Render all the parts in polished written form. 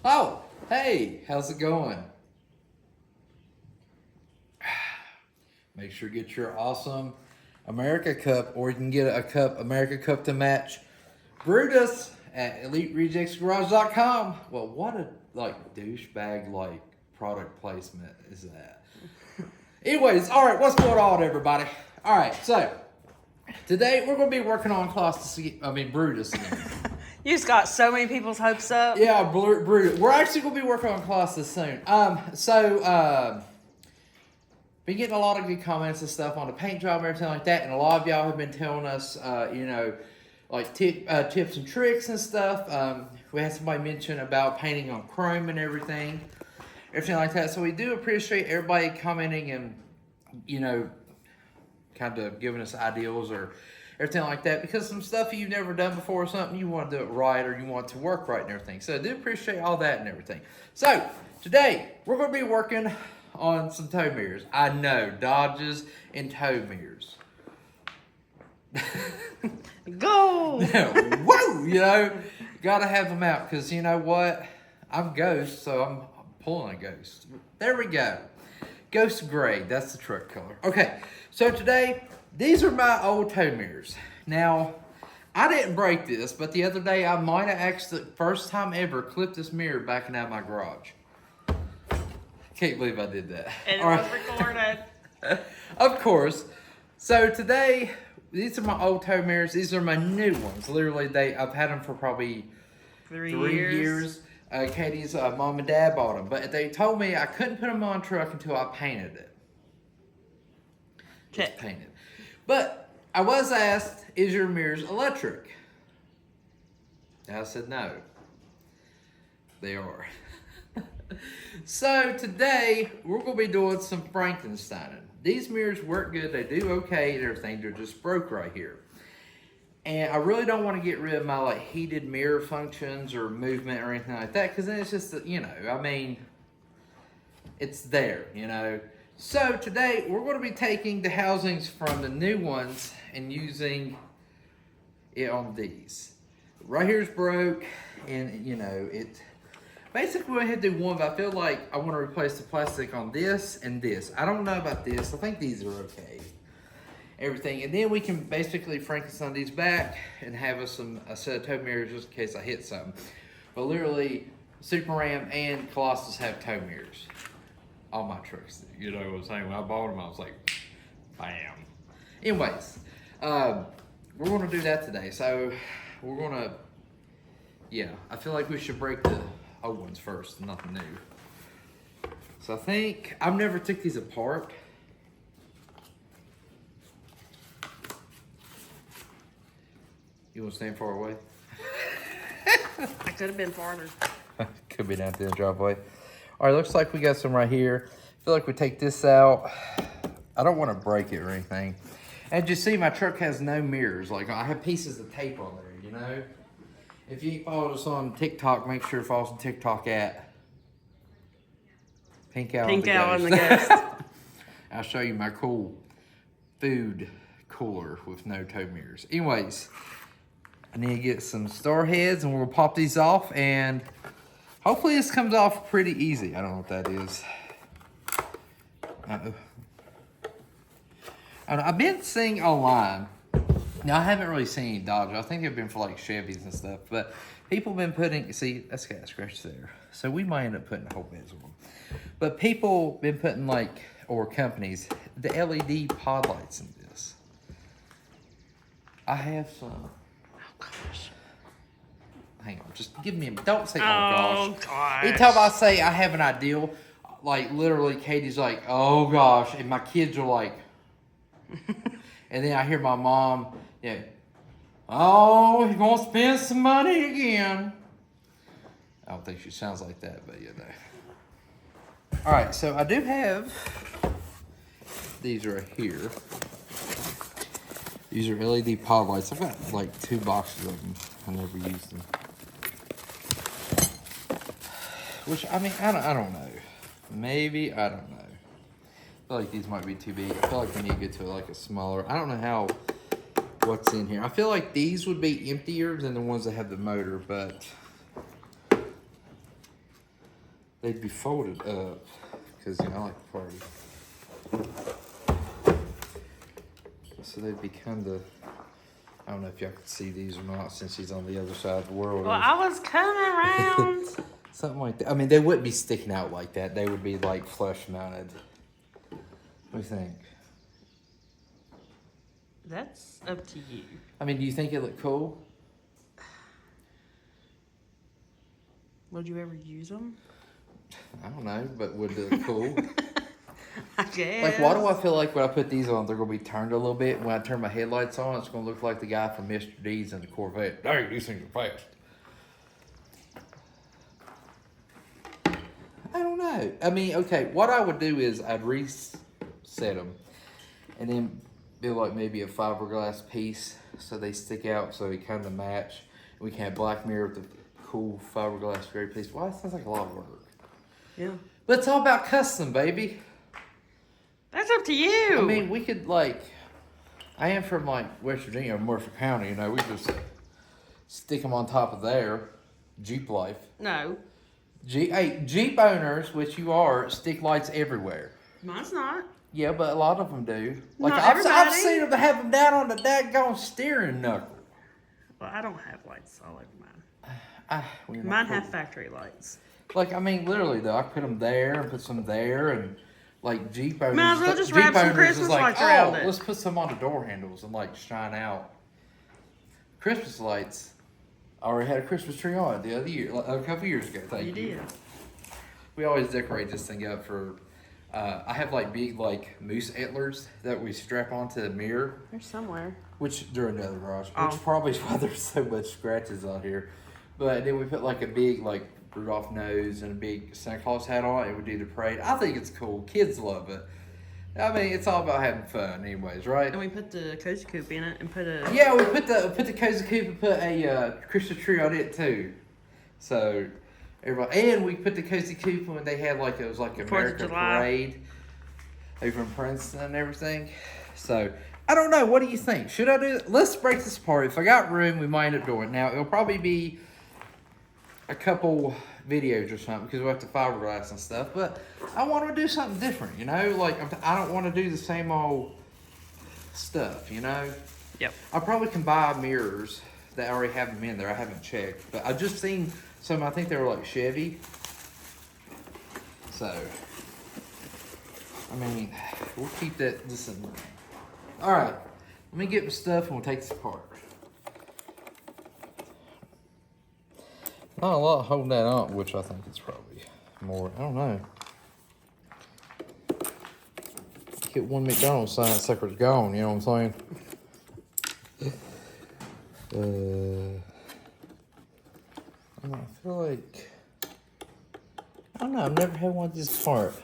Oh, hey, how's it going? Make sure you get your awesome America Cup, or you can get a cup, America Cup to match Brutus at EliteRejectsGarage.com. Well, what a douchebag product placement is that? Anyways, all right, what's going on, everybody? All right, so today we're going to be working on Brutus again. You just got so many people's hopes up. Yeah, Brutus. We're actually going to be working on Colossus soon. Been getting a lot of good comments and stuff on the paint job and everything like that, and a lot of y'all have been telling us, tips and tricks and stuff. We had somebody mention about painting on chrome and everything like that. So we do appreciate everybody commenting and, kind of giving us ideals or everything like that, because some stuff you've never done before or something, you want to do it right or you want it to work right and everything. So I do appreciate all that and everything. So today we're going to be working on some tow mirrors. I know, Dodges and tow mirrors. Go! Whoa! Gotta have them out, because you know what? I'm Ghost, so I'm pulling a Ghost. There we go. Ghost Gray, that's the truck color. Okay, so today, these are my old tow mirrors. Now, I didn't break this, but the other day I might have actually, first time ever, clipped this mirror backing out of my garage. Can't believe I did that. And it was recorded. Of course. So today, these are my old tow mirrors. These are my new ones. Literally, I've had them for probably 3 years. Katie's mom and dad bought them, but they told me I couldn't put them on a truck until I painted it. Okay. Painted. But I was asked, is your mirrors electric? And I said no. They are. So today, we're going to be doing some Frankensteining. These mirrors work good. They do okay and everything. They're just broke right here. And I really don't want to get rid of my heated mirror functions or movement or anything like that, because then it's just, it's there, So today, we're going to be taking the housings from the new ones and using it on these. Right here's broke, and, it... Basically, I had to do one, but I feel like I want to replace the plastic on this and this. I don't know about this. I think these are okay. Everything. And then we can basically Frankenstein these back and have a set of tow mirrors just in case I hit something. But literally, Super Ram and Colossus have tow mirrors. All my trucks. You know what I'm saying? When I bought them, I was like, bam. Anyways, we're going to do that today. So, we're going to, I feel like we should break the old ones first, nothing new. So I think I've never took these apart. You want to stand far away? I could have been farther. Could be down to the driveway. All right, looks like we got some right here. I feel like we take this out. I don't want to break it or anything. As you see, my truck has no mirrors. I have pieces of tape on there, If you follow us on TikTok, make sure to follow us on TikTok at Pink Owl and the Ghost. I'll show you my cool food cooler with no tow mirrors. Anyways, I need to get some star heads, and we'll pop these off, and hopefully this comes off pretty easy. I don't know what that is. I've been seeing online. Now, I haven't really seen any Dodge. I think they've been for Chevys and stuff. But people have been putting, see, that's got a scratch there. So we might end up putting whole beds on them. But people been putting or companies, the LED pod lights in this. I have some. Oh, gosh. Hang on, just give me don't say, oh gosh. Anytime I say I have an ideal, literally Katie's like, oh gosh. And my kids are like, and then I hear my mom, oh, he's gonna spend some money again. I don't think she sounds like that, but All right, so I do have these right here. These are LED pod lights. I've got 2 boxes of them. I never used them. Which, I don't know. Maybe, I don't know. I feel like these might be too big. I feel like we need to get to a smaller. I don't know what's in here. I feel like these would be emptier than the ones that have the motor, but they'd be folded up because I like to party. So they'd be kind of. I don't know if y'all could see these or not since she's on the other side of the world. Well, I was coming around. Something like that. I mean, they wouldn't be sticking out like that. They would be like flush mounted. What do you think? That's up to you. I mean, do you think it looked cool? Would you ever use them? I don't know, but would it look cool? I guess. Like, why do I feel like when I put these on, they're going to be turned a little bit? When I turn my headlights on, it's going to look like the guy from Mr. D's in the Corvette. Dang, these things are fast. I don't know. I mean, okay, what I would do is I'd reset them and then do like maybe a fiberglass piece so they stick out so they kind of match. We can have black mirror with the cool fiberglass gray piece. Well, that sounds like a lot of work. Yeah. But it's all about custom, baby. That's up to you. I mean, we could like, I am from like West Virginia, Mercer County, you know, we just stick them on top of there. Jeep life. No. Jeep owners, which you are, stick lights everywhere. Mine's not. Yeah, but a lot of them do. Like Not I've everybody. seen them have them down on the daggone steering knuckle. Well, I don't have lights all over mine. Well, you're not Mine cool. have factory lights. Like, I mean, literally though, I put them there and put some there, and like Jeep owners. Might as well just Jeep wrap some owners Christmas is like, lights around it. Let's put some on the door handles and like shine out. Christmas lights. I already had a Christmas tree on it the other year, a couple years ago. Thank you. You did. We always decorate this thing up for. I have like big like moose antlers that we strap onto the mirror, They're somewhere. which they're in the other garage, which Oh. probably is why there's so much scratches on here. But then we put like a big like Rudolph nose and a big Santa Claus hat on, and we do the parade. I think it's cool. Kids love it. I mean, it's all about having fun, anyways, right? And we put the cozy coop in it and put a. Yeah, we put the cozy coop and put a Christmas tree on it too. So everybody, and we put the cozy coop when they had like it was like American parade over in Princeton and everything. So I don't know. What do you think? Should I do it? Let's break this apart. If I got room, we might end up doing it. Now it'll probably be a couple videos or something because we have to fiberglass and stuff. But I want to do something different. You know, like I don't want to do the same old stuff. You know. Yep. I probably can buy mirrors that already have them in there. I haven't checked, but I just seen some. I think they were like Chevy. So, I mean, we'll keep that just in mind. All right, let me get my stuff and we'll take this apart. Not a lot holding that on, which I think it's probably more. I don't know. Get one McDonald's sign, that sucker's gone. You know what I'm saying? I feel like I don't know. I've never had one this part.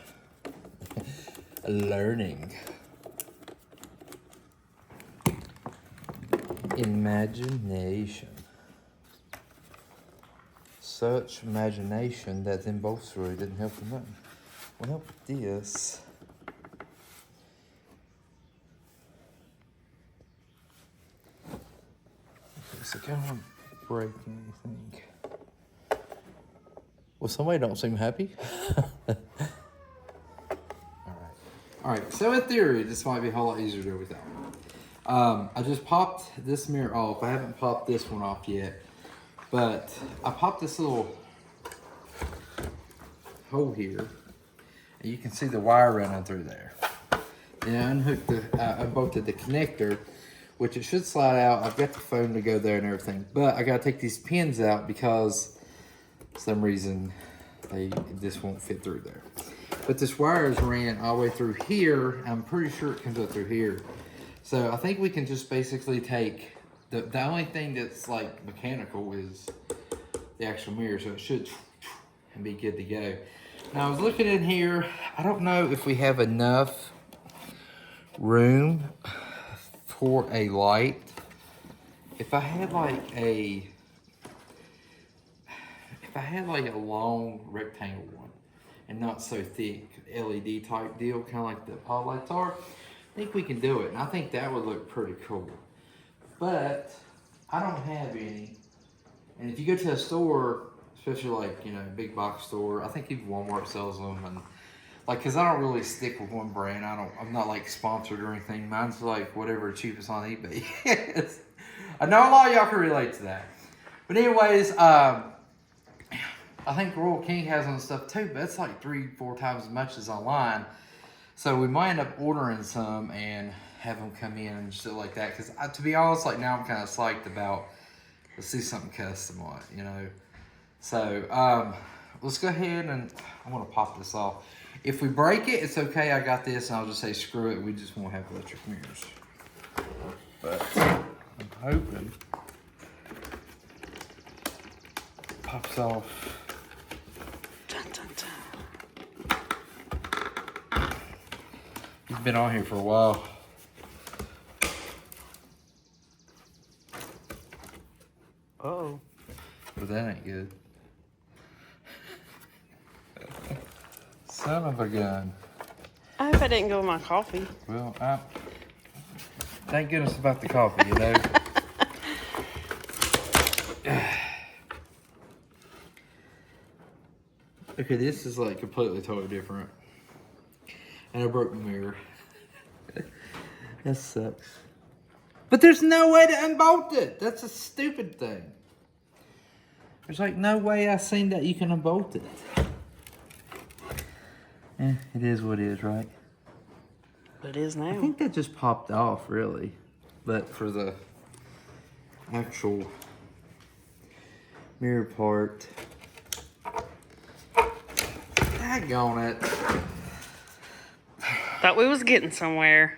Learning. Imagination. Such imagination that then both story didn't help with nothing. What help with this? So I don't want to break anything. Well, somebody don't seem happy. All right. So in theory, this might be a whole lot easier to do without. I just popped this mirror off. I haven't popped this one off yet, but I popped this little hole here, and you can see the wire running through there. Then I unhooked unbolted the connector, which it should slide out. I've got the foam to go there and everything, but I gotta take these pins out because for some reason this won't fit through there. But this wire is ran all the way through here. I'm pretty sure it comes up through here. So I think we can just basically take the only thing that's like mechanical is the actual mirror, so it should and be good to go. Now I was looking in here. I don't know if we have enough room for a light. If I had like a long rectangle one and not so thick LED type deal, kind of like the pod lights are, I think we can do it. And I think that would look pretty cool. But I don't have any. And if you go to a store, especially like, you know, big box store. I think even Walmart sells them, and like, cause I don't really stick with one brand. I'm not like sponsored or anything. Mine's like whatever cheapest on eBay is. I know a lot of y'all can relate to that. But anyways, I think Royal King has on stuff too, but it's like 3-4 times as much as online. So we might end up ordering some and have them come in and shit like that. Cause to be honest, like now I'm kind of psyched about, let's see something custom on it, you know? So, let's go ahead and I'm gonna pop this off. If we break it, it's okay. I got this, and I'll just say screw it. We just won't have electric mirrors. But I'm hoping pops off. Dun, dun, dun. He's been on here for a while. Oh. But that ain't good. Son of a gun. I hope I didn't go with my coffee. Well, thank goodness about the coffee, you know. Okay, this is like completely totally different. And I broke my mirror. That sucks. But there's no way to unbolt it. That's a stupid thing. There's like no way I seen that you can unbolt it. It is what it is, right? It is now. I think that just popped off, really. But for the actual mirror part, daggone it. Thought we was getting somewhere.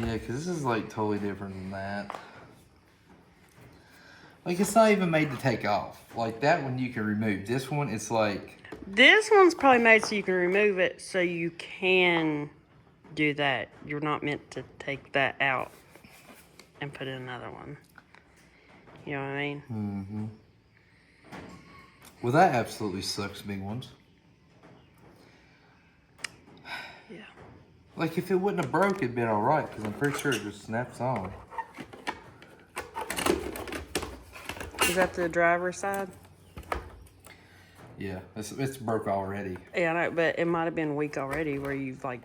Yeah, because this is like totally different than that. Like, it's not even made to take off. Like, that one you can remove. This one, it's like... This one's probably made so you can remove it so you can do that. You're not meant to take that out and put in another one. You know what I mean? Mm-hmm. Well, that absolutely sucks, big ones. Yeah. Like, if it wouldn't have broke, it'd been alright, because I'm pretty sure it just snaps on. Is that the driver's side? Yeah, it's broke already. Yeah, I know, but it might have been weak already where you've, like,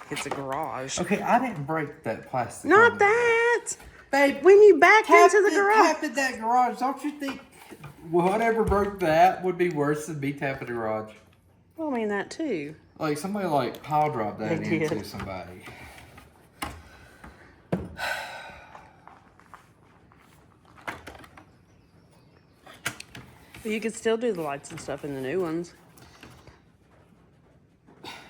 it's a garage. Okay, I didn't break that plastic. Not on that! Babe, When you back into the garage. tapping that garage. Don't you think whatever broke that would be worse than me tapping the garage? Well, I mean, that too. Like, somebody, like, pile dropped that They into did. somebody. But you could still do the lights and stuff in the new ones.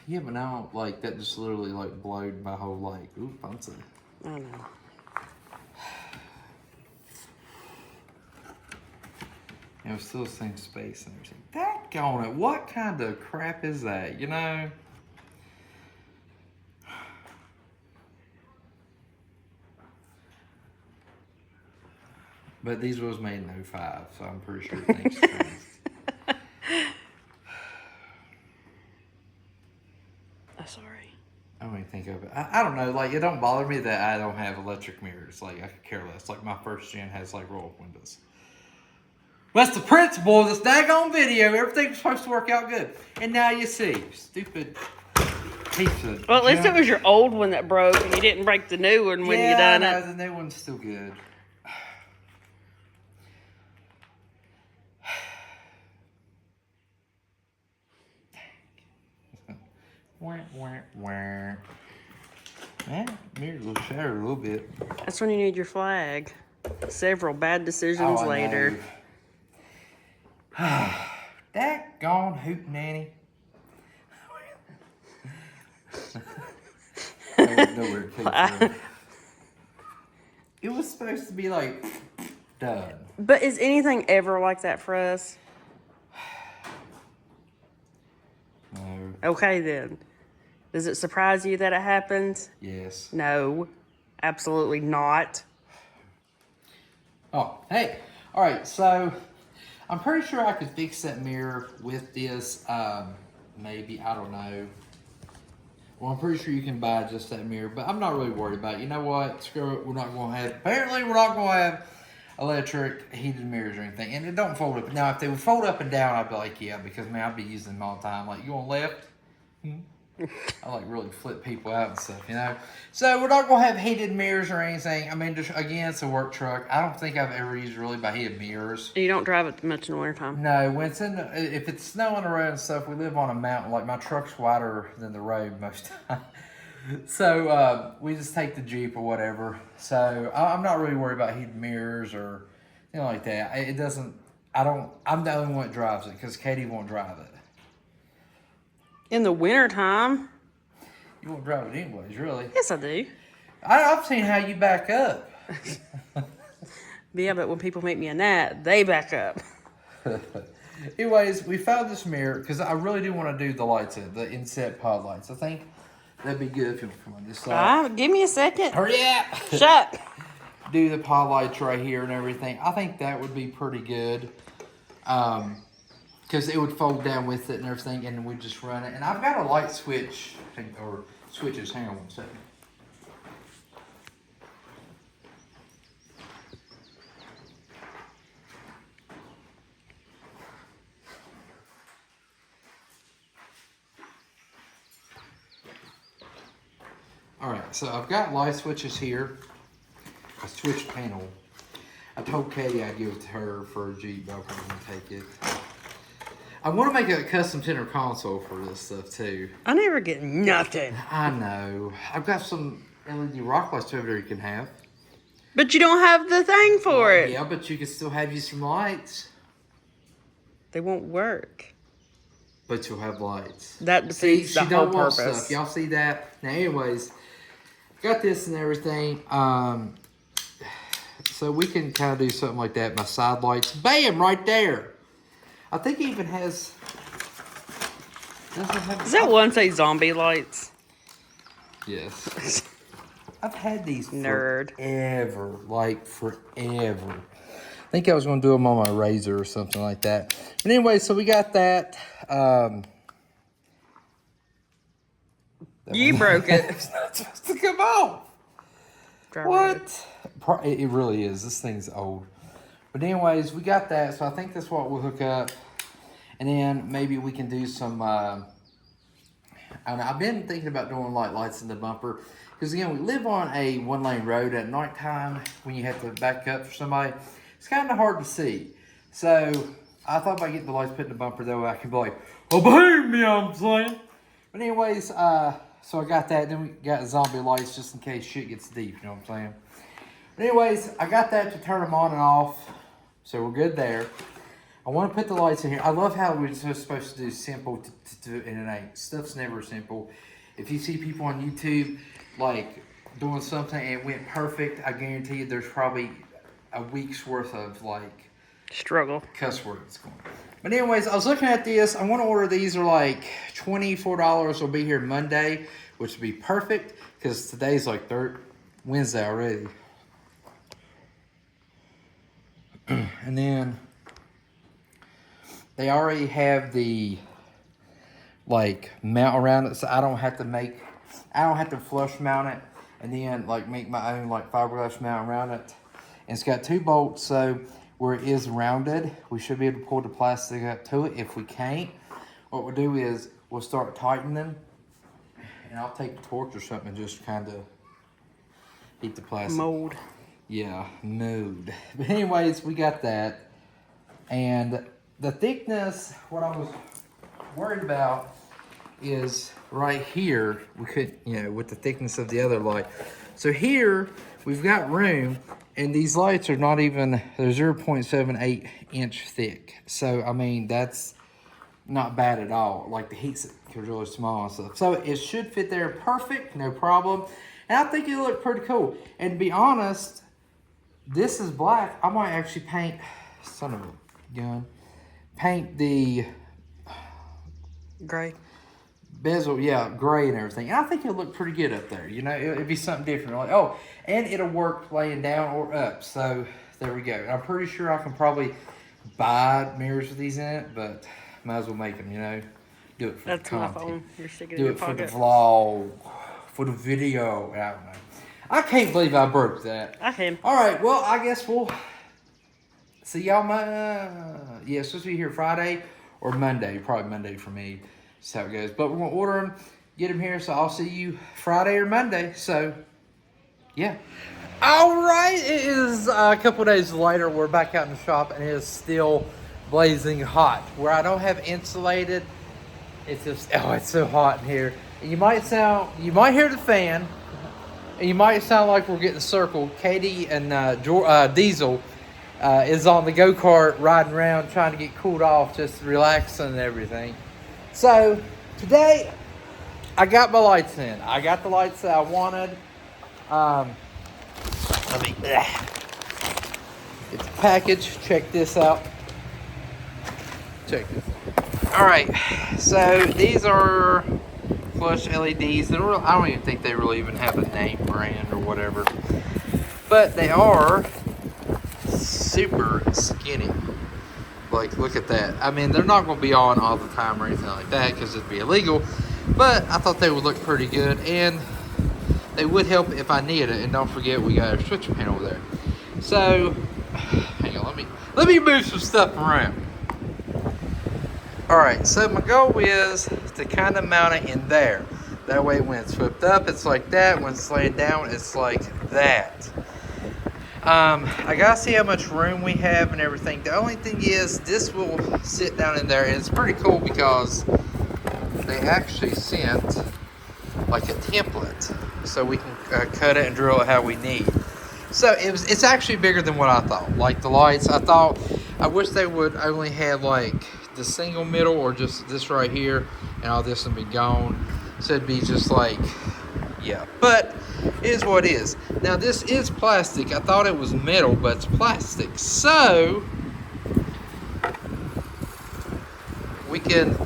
Yeah, but now, like, that just literally, like, blowed my whole, like, ooh, fancy. I know. You know, still the same space and everything. Daggone it, what kind of crap is that, you know? But these was made in 05, so I'm pretty sure things changed. I'm sorry. I don't even think of it. I don't know, like, it don't bother me that I don't have electric mirrors. Like, I could care less. Like, my first gen has, like, roll-up windows. That's the principle of this daggone video. Everything's supposed to work out good. And now you see. Stupid piece of Well, at least it junk. was your old one that broke and you didn't break the new one when you done no, it. the new one's still good. Wah, wah, wah. Man, mirror will shatter a little bit. That's when you need your flag. Several bad decisions I later. know. Daggone hoot nanny. I wouldn't know where it came from. It was supposed to be like done. But is anything ever like that for us? No. Okay, then. Does it surprise you that it happened? Yes. No. Absolutely not. Oh, hey. All right, so I'm pretty sure I could fix that mirror with this. Maybe, I don't know. Well, I'm pretty sure you can buy just that mirror, but I'm not really worried about it. You know what? Screw it. We're not going to have, apparently we're not going to have electric heated mirrors or anything. And it don't fold up. Now, if they would fold up and down, I'd be like, yeah, because, man, I'd be using them all the time. Like, you on left? I like really flip people out and stuff, you know? So we're not going to have heated mirrors or anything. I mean, just, again, it's a work truck. I don't think I've ever used really by heated mirrors. You don't drive it much in the wintertime. No, when it's if it's snow on the road and stuff, we live on a mountain. Like, my truck's wider than the road most time. So we just take the Jeep or whatever. So I'm not really worried about heated mirrors or anything like that. It doesn't, I'm the only one that drives it because Katie won't drive it. In the wintertime? You won't drive it anyways, really. Yes, I do. I've seen how you back up. Yeah, but when people make me a gnat, they back up. Anyways, we found this mirror because I really do want to do the lights in, the inset pod lights. I think that'd be good if you come on this side. Give me a second. Hurry up! Shut. Do the pod lights right here and everything. I think that would be pretty good. Because it would fold down with it and everything, and we just run it. And I've got a light switch, or switches. Hang on one second. All right, so I've got light switches here. A switch panel. I told Katie I'd give it to her for a Jeep, but I'm going to take it. I want to make a custom center console for this stuff too. I never get nothing. I know. I've got some LED rock lights over there you can have. But you don't have the thing for it. Yeah, but you can still have you some lights. They won't work. But you'll have lights. That See, defeats the she whole don't want purpose. stuff. Y'all see that? Now, anyways, got this and everything. So we can kind of do something like that. My side lights. Bam! Right there. I think it even has... Does that one say zombie lights? Yes. I've had these Nerd. forever. Like, forever. I think I was going to do them on my Razor or something like that. But anyway, so we got that. You broke it. It's not supposed to come off. What? It really is. This thing's old. But anyways, we got that. So I think that's what we'll hook up. And then maybe we can do some... I don't know. I've been thinking about doing like lights in the bumper. Because again, we live on a one-lane road at nighttime. When you have to back up for somebody, it's kind of hard to see. So I thought about getting the lights put in the bumper. That way I could be like, oh, behind me, I'm saying. But anyways, so I got that. Then we got zombie lights just in case shit gets deep. You know what I'm saying? But anyways, I got that to turn them on and off. So we're good there. I want to put the lights in here. I love how we're just supposed to do simple and it ain't. Stuff's never simple. If you see people on YouTube like doing something and it went perfect, I guarantee you there's probably a week's worth of like struggle cuss words going. But anyways, I was looking at this. I want to order these. Are like $24. Will be here Monday, which would be perfect because today's like Wednesday already. And then they already have the like mount around it, so I don't have to flush mount it and then like make my own like fiberglass mount around it. And it's got 2 bolts, so where it is rounded, we should be able to pull the plastic up to it. If we can't, what we'll do is we'll start tightening, and I'll take a torch or something and just kind of heat the plastic. mold. Yeah, mood. But anyways, we got that. And the thickness, what I was worried about is right here, we could, with the thickness of the other light. So here, we've got room, and these lights are not even, they're 0.78 inch thick. So, I mean, that's not bad at all. Like, the heat is really small and stuff. So, it should fit there perfect, no problem. And I think it'll look pretty cool. And to be honest, this is black. I might actually paint, son of a gun, paint the Gray. bezel, yeah, gray and everything. And I think it'll look pretty good up there. It'd be something different. Like, oh, and it'll work laying down or up. So there we go. And I'm pretty sure I can probably buy mirrors with these in it, but might as well make them, Do it for That's the my content. phone. You're sticking Do in it your for the pocket. vlog, for the video. I don't know. I can't believe I broke that. I can. All right, well, I guess we'll see y'all. Yeah, it's supposed to be here Friday or Monday. Probably Monday for me. That's how it goes. But we're gonna order them, get them here. So I'll see you Friday or Monday. So, yeah. All right, it is a couple days later. We're back out in the shop, and it is still blazing hot. Where I don't have insulated, it's just it's so hot in here. And you might hear the fan, and you might sound like we're getting circled. Katie and Diesel is on the go-kart riding around trying to get cooled off, just relaxing and everything. So today I got my lights in. I got the lights that I wanted. Let me get the package. Check this out. Check this. All right, so these are flush LEDs. I don't even think they really even have a name brand or whatever, but they are super skinny. Like, look at that. I mean, they're not going to be on all the time or anything like that because it'd be illegal, but I thought they would look pretty good, and they would help if I needed it. And don't forget, we got our switch panel over there. So, hang on, let me move some stuff around. All right, so my goal is to kind of mount it in there. That way, when it's flipped up, it's like that. When it's laying down, it's like that. I gotta see how much room we have and everything. The only thing is, this will sit down in there, and it's pretty cool because they actually sent like a template, so we can cut it and drill it how we need. So it's actually bigger than what I thought. Like the lights, I wish they would only have like the single middle or just this right here, and all this would be gone. So it'd be just like, yeah. But it is what it is. Now this is plastic. I thought it was metal, but it's plastic. So we can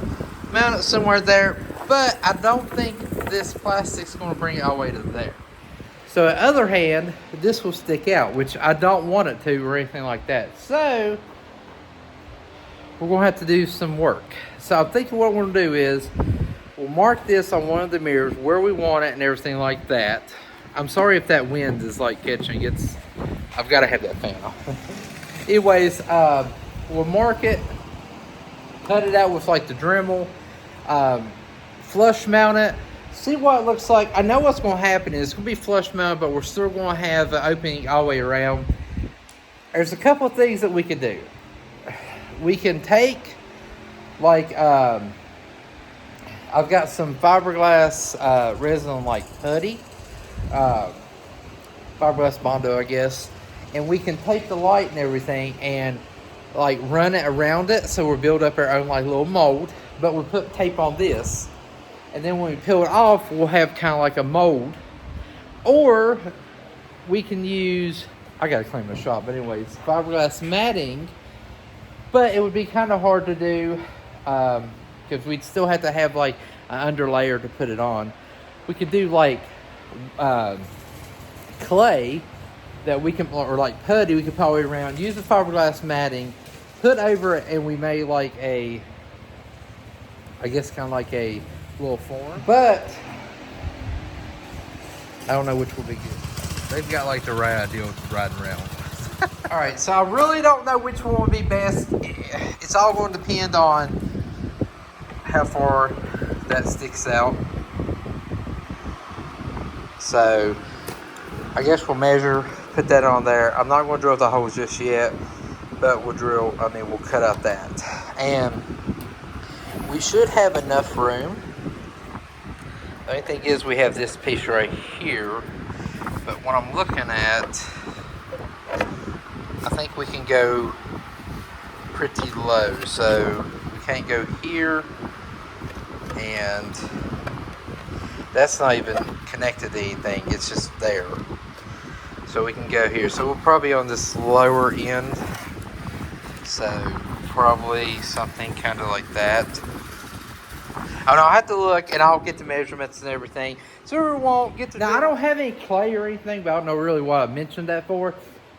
mount it somewhere there, but I don't think this plastic's going to bring it all the way to there. So on the other hand, this will stick out, which I don't want it to or anything like that. So we're going to have to do some work. So I'm thinking what we're going to do is we'll mark this on one of the mirrors where we want it and everything like that. I'm sorry if that wind is like catching. I've got to have that fan off. Anyways, we'll mark it, cut it out with like the Dremel, flush mount it, see what it looks like. I know what's going to happen is it's going to be flush mounted, but we're still going to have an opening all the way around. There's a couple of things that we can do. We can take like I've got some fiberglass resin like putty, fiberglass Bondo, I guess, and we can take the light and everything and like run it around it, so we'll build up our own like little mold. But we put tape on this, and then when we peel it off, we'll have kind of like a mold. Or we can use, I gotta clean my shop, but anyways, fiberglass matting. But it would be kind of hard to do because we'd still have to have like an underlayer to put it on. We could do like clay that we can, or like putty, we could probably around, use the fiberglass matting, put over it, and we made like a, I guess kind of like a little form. But I don't know which will be good. They've got like the right idea of riding around. All right, so I really don't know which one would be best. It's all going to depend on how far that sticks out. So I guess we'll measure, put that on there. I'm not going to drill the holes just yet, but we'll cut out that. And we should have enough room. The only thing is we have this piece right here, but what I'm looking at, I think we can go pretty low. So we can't go here, and that's not even connected to anything, it's just there. So we can go here. So we're probably on this lower end. So probably something kind of like that. I don't know, I'll have to look and I'll get the measurements and everything. So we won't get to. Now, I don't have any clay or anything, but I don't know really what I mentioned that for.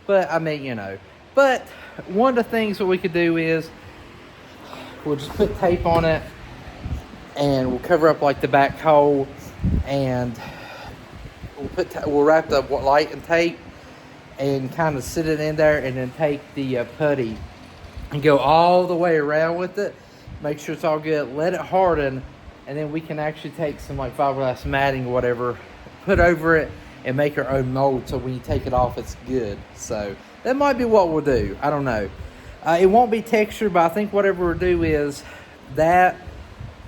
But I mean, you know. But one of the things that we could do is we'll just put tape on it, and we'll cover up like the back hole, and we'll wrap the light and tape and kind of sit it in there, and then take the putty and go all the way around with it. Make sure it's all good. Let it harden, and then we can actually take some like fiberglass matting or whatever, put over it, and make our own mold. So when you take it off, it's good. So that might be what we'll do. I don't know. It won't be textured, but I think whatever we'll do is that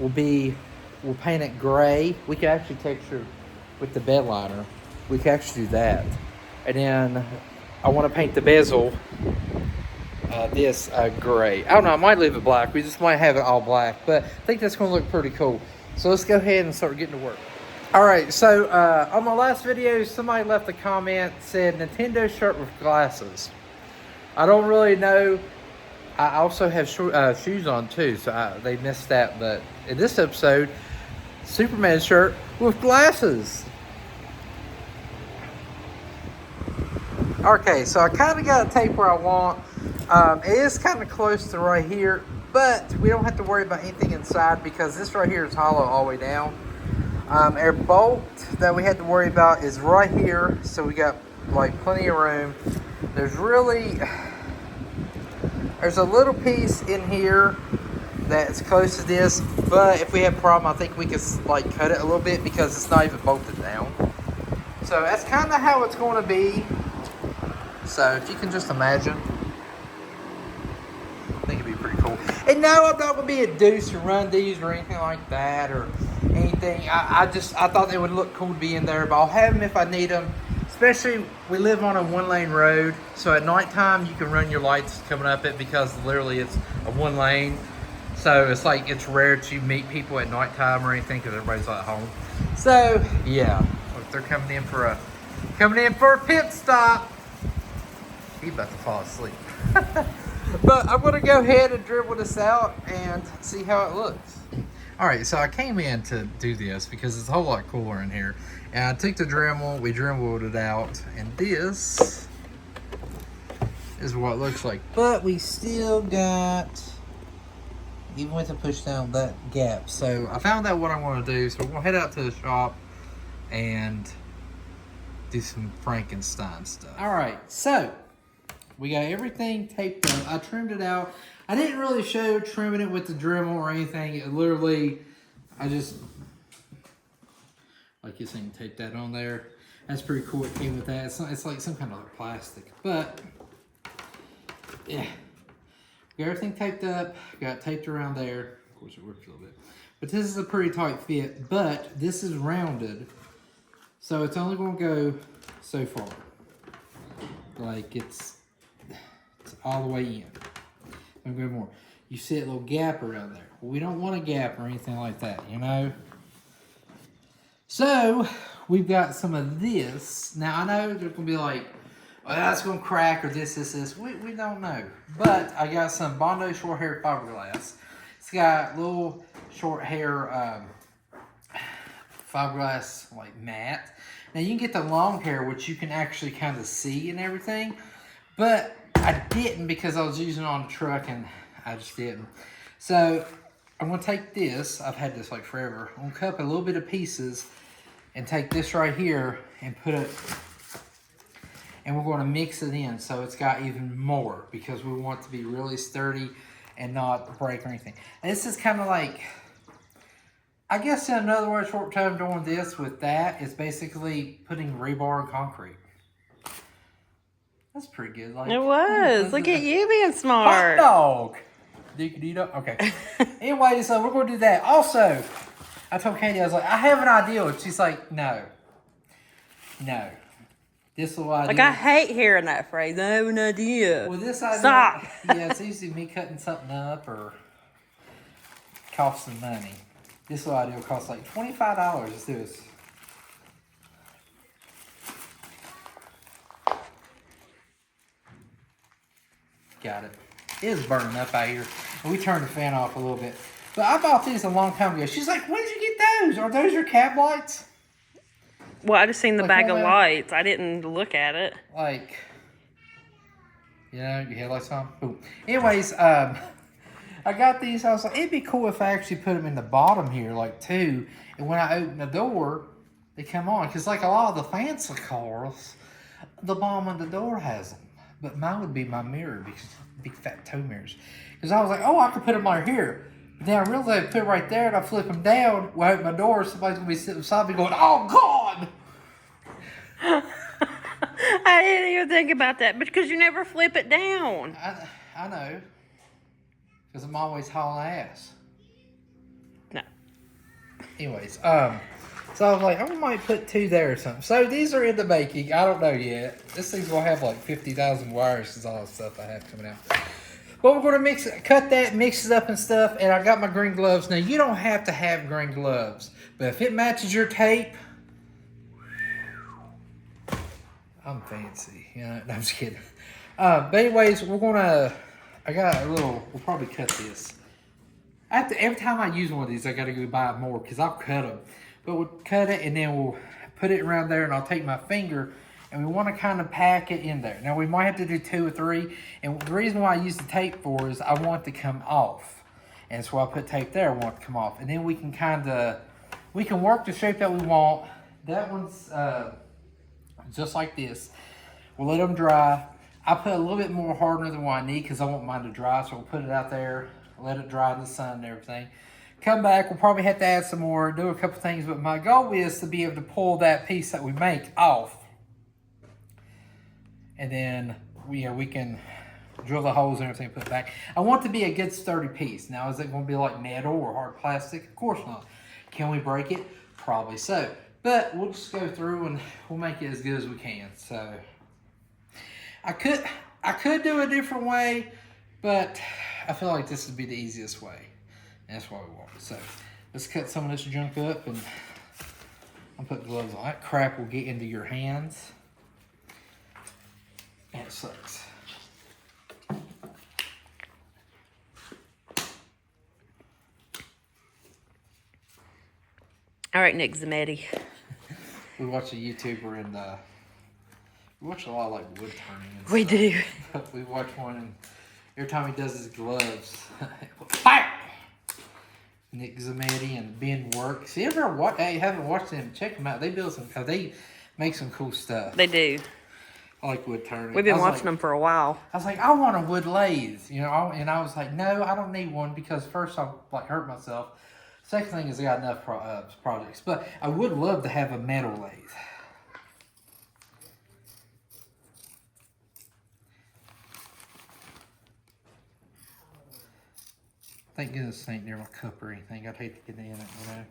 will be. We'll paint it gray. We can actually texture with the bed liner. We can actually do that. And then I want to paint the bezel this gray. I don't know, I might leave it black. We just might have it all black, but I think that's going to look pretty cool. So let's go ahead and start getting to work. All right, so on my last video, somebody left a comment, said Nintendo shirt with glasses. I don't really know. I also have shoes on too, so they missed that. But in this episode, Superman shirt with glasses. Okay, so I kind of got a tape where I want. It is kind of close to right here, but we don't have to worry about anything inside because this right here is hollow all the way down. Our bolt that we had to worry about is right here, so we got like plenty of room. There's a little piece in here that's close to this, but if we have a problem, I think we can like cut it a little bit because it's not even bolted down. So that's kind of how it's going to be. So if you can just imagine, I think it'd be pretty cool. And no, I'm not going to be a deuce or run these or anything like that or anything. I thought they would look cool to be in there, but I'll have them if I need them. Especially, we live on a one-lane road, so at nighttime you can run your lights coming up it because literally it's a one lane. So it's like it's rare to meet people at nighttime or anything because everybody's at home. So yeah, look, they're coming in for a pit stop. He's about to fall asleep. But I'm going to go ahead and dribble this out and see how it looks. All right, so I came in to do this because it's a whole lot cooler in here. And I took the Dremel, we Dremeled it out, and this is what it looks like. But we still got, even with the push down, that gap. So I found out what I want to do. So we're going to head out to the shop and do some Frankenstein stuff. All right, so we got everything taped up. I trimmed it out. I didn't really show trimming it with the Dremel or anything. It literally, I just, like you saying, tape that on there. That's pretty cool. It came with that. It's like some kind of plastic. But, yeah. Got everything taped up. Got it taped around there. Of course, it works a little bit. But this is a pretty tight fit. But this is rounded. So it's only going to go so far. Like, it's all the way in. I'm going more. You see a little gap around there. Well, we don't want a gap or anything like that, you know? So, we've got some of this. Now, I know they're going to be like, oh, that's going to crack or this. We don't know. But I got some Bondo short hair fiberglass. It's got little short hair fiberglass like mat. Now, you can get the long hair, which you can actually kind of see and everything. But I didn't because I was using it on the truck and I just didn't. So I'm going to take this. I've had this like forever. I'm going to cut up a little bit of pieces and take this right here and put it, and we're going to mix it in so it's got even more because we want it to be really sturdy and not break or anything. And this is kind of like, I guess in other words, short term doing this with that is basically putting rebar in concrete. That's pretty good. Like, it was. Look at you being smart. Hot dog. Okay. Anyway, so we're going to do that. Also, I told Katie, I was like, I have an idea. And she's like, no. This little idea. Like, I hate hearing that phrase. I have an idea. Well, this idea. Stop. Yeah, it's usually me cutting something up or cost some money. This little idea will cost like $25. Let's do this. Got it. It is burning up out here. And we turned the fan off a little bit. But I bought these a long time ago. She's like, when did you get those? Are those your cab lights? Well, I just seen the Like bag one of way? lights. I didn't look at it. Like, you know, your headlights on. Boom. Anyways, I got these. I was like, it'd be cool if I actually put them in the bottom here, like two. And when I open the door, they come on. Because like a lot of the fancy cars, the bottom of the door has them. But mine would be my mirror because big fat toe mirrors. Because I was like, oh, I could put them right here. But then I realized I put it right there and I flip them down. When I open my door, somebody's going to be sitting beside me going, oh, God. I didn't even think about that because you never flip it down. I know. Because I'm always hauling ass. No. Anyways, so I was like, I might put two there or something. So these are in the making. I don't know yet. This thing's gonna have like 50,000 wires because all the stuff I have coming out. But we're gonna cut that, mix it up and stuff. And I got my green gloves. Now you don't have to have green gloves, but if it matches your tape, I'm fancy. You know, no, I'm just kidding. But anyways, I got a little. We'll probably cut this. Every time I use one of these, I gotta go buy more because I'll cut them. But we'll cut it and then we'll put it around there, and I'll take my finger and we want to kind of pack it in there. Now we might have to do 2 or 3, and the reason why I use the tape for is I want it to come off, and so I put tape there. I want it to come off, and then we can work the shape that we want. That one's just like this. We'll let them dry. I put a little bit more hardener than what I need because I want mine to dry, so we'll put it out there, let it dry in the sun and everything. Come back, we'll probably have to add some more, do a couple things, but my goal is to be able to pull that piece that we make off. And then we can drill the holes and everything, put it back. I want it to be a good sturdy piece. Now, is it going to be like metal or hard plastic? Of course not. Can we break it? Probably so. But we'll just go through and we'll make it as good as we can. So I could do a different way, but I feel like this would be the easiest way. And that's what we want. So let's cut some of this junk up, and I'll put gloves on. That crap will get into your hands. And it sucks. All right, Nick Zametti. We watch a YouTuber and we watch a lot of like wood turning and We stuff. do. We watch one, and every time he does his gloves, fire! Nick Zametti and Ben Works. You ever watch? Hey, haven't watched them? Check them out. They build some. They make some cool stuff. They do. I like wood turning. We've been watching them for a while. I was like, I want a wood lathe, you know, and I was like, no, I don't need one because first I'll like hurt myself. Second thing is I got enough projects, but I would love to have a metal lathe. Thank goodness this ain't near my cup or anything. I'd hate to get in it, you know.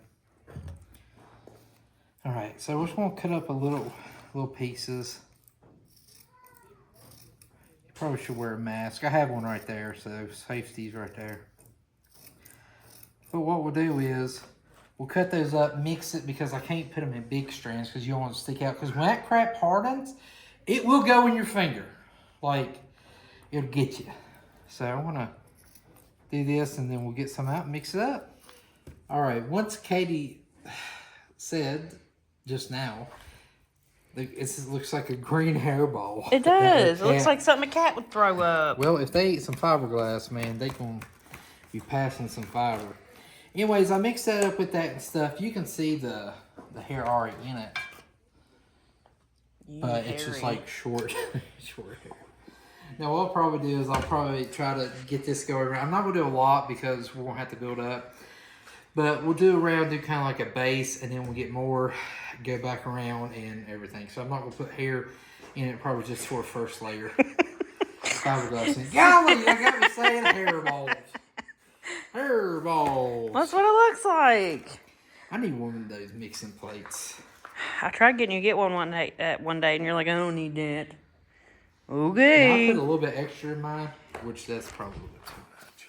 All right, so we're just gonna cut up a little pieces. You probably should wear a mask. I have one right there, so safety's right there. But what we'll do is we'll cut those up, mix it, because I can't put them in big strands because you don't want to stick out. Because when that crap hardens, it will go in your finger. Like, it'll get you. So I want to do this, and then we'll get some out and mix it up. All right, once Katie said just now, it looks like a green hairball. It does. It looks like something a cat would throw up. Well, if they eat some fiberglass, man, they gonna be passing some fiber. Anyways, I mixed that up with that and stuff. You can see the hair already in it. But it's just like short hair. Now what I'll probably do is I'll probably try to get this going around. I'm not going to do a lot because we're going to have to build up. But we'll do around, do kind of like a base, and then we'll get more, go back around and everything. So I'm not going to put hair in it, probably just for a first layer. Fiberglass in it. Golly, I got me saying hairballs. Hairballs. That's what it looks like. I need one of those mixing plates. I tried getting you to get one day, and you're like, I don't need that. Now, Okay. I put a little bit extra in mine, which that's probably a little bit too much.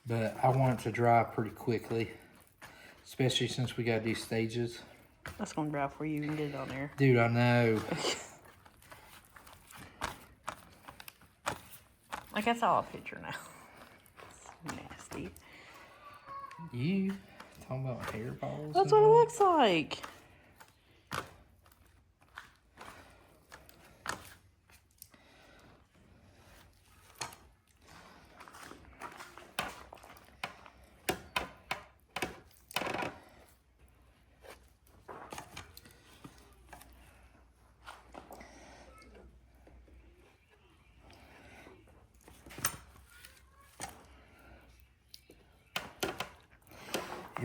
But I want it to dry pretty quickly, especially since we got these stages. That's gonna dry for you. You can get it on there. Dude, I know. Like I saw a picture now. It's nasty. You talking about hairballs? That's what it looks like.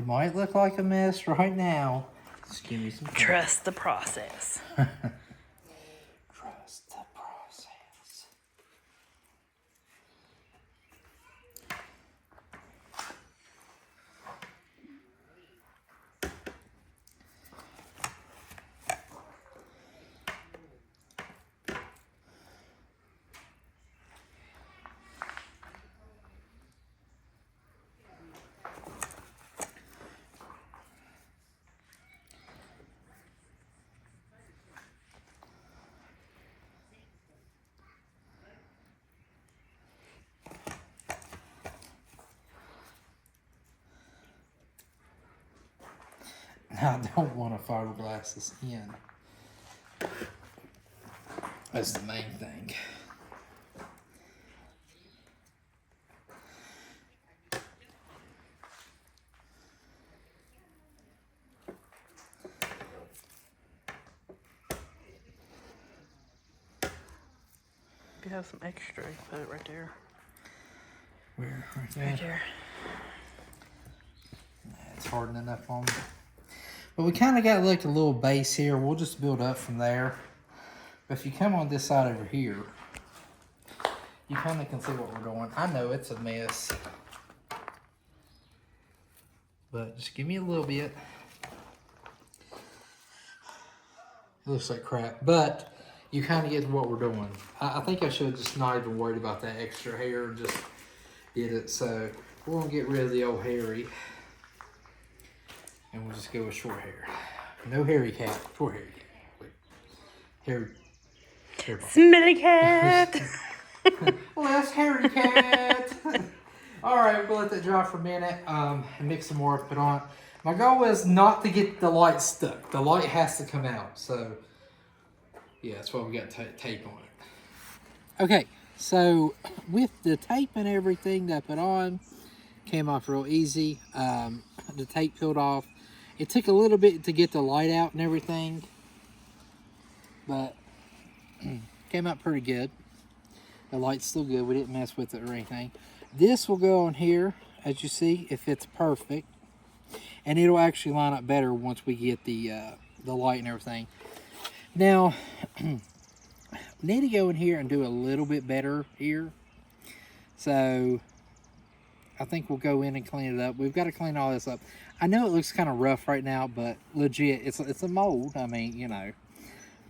It might look like a mess right now. Just give me some time. Trust the process. Trust the process. I don't want to fiberglass this in. That's the main thing. If you have some extra, you put it right there. Where? Right there? Right there. It's hardening up on me. But we kind of got like a little base here. We'll just build up from there. But if you come on this side over here, you kind of can see what we're doing. I know it's a mess. But just give me a little bit. It looks like crap. But you kind of get what we're doing. I think I should have just not even worried about that extra hair and just did it. So we're going to get rid of the old hairy. And we'll just go with short hair. No hairy cat. Short hairy cat. Wait. Hair ball. Smelly cat. Less hairy cat. Alright, we'll let that dry for a minute and mix some more, put on. My goal is not to get the light stuck. The light has to come out. So, yeah, that's why we got tape on it. Okay, so with the tape and everything that I put on, came off real easy. The tape peeled off. It took a little bit to get the light out and everything, but came out pretty good. The light's still good. We didn't mess with it or anything. This will go on here, as you see, if it's perfect, and it'll actually line up better once we get the light and everything. Now, need to go in here and do a little bit better here. So I think we'll go in and clean it up. We've got to clean all this up. I know it looks kind of rough right now, but legit, it's a mold. I mean, you know,